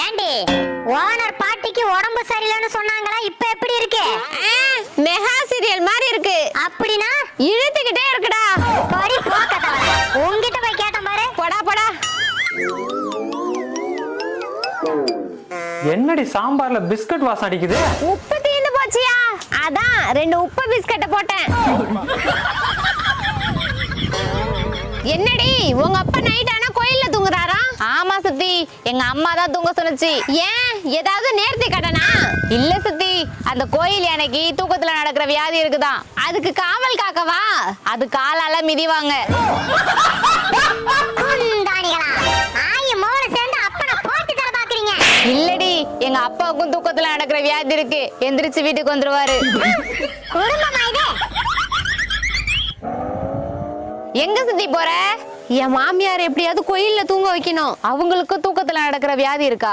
ஏண்டி ஓனர் பாட்டிக்கு உடம்பு சரியில்லைன்னு சொன்னாங்களா? இப்ப எப்படி இருக்கு? மெகா சீரியல் மாதிரி இருக்கு. அப்படினா இழுத்துக்கிட்டே இருக்குடா. படி போக்கதவள. உன்கிட்ட போய் கேட்டேன் பாரு. போடா போடா. என்னடி சாம்பார்ல பிஸ்கட் வாசம் அடிக்குது? உப்பு தீந்து போச்சியா? அதான் 2 உப்பு பிஸ்கட்ட போட்டேன். என்னடி உங்க அப்பா நைட் ஆனா கோயில்ல தூங்குறாரா? ஆமா சுத்தி, எங்க அம்மா தான் தூங்க சொன்னுச்சு. ஏன் ஏதாவது நேர்த்தி கடனா? இல்ல சுத்தி, அந்த கோயில் யானைக்கு தூக்கத்துல நடக்கிற வியாதி இருக்குதான், அதுக்கு காவல் காக்கவா? அது காலால மிதிவாங்க. இல்லடி, எங்க அப்பாவுக்கும் தூக்கத்துல நடக்கிற வியாதி இருக்கு. எந்திரிச்சு வீட்டுக்கு வந்துருவாரு. எங்க சுத்தி போற? என் மாமியார் எப்படியாவது கோயில்ல தூங்க வைக்கணும். அவங்களுக்கு தூக்கத்துல நடக்கிற வியாதி இருக்கா?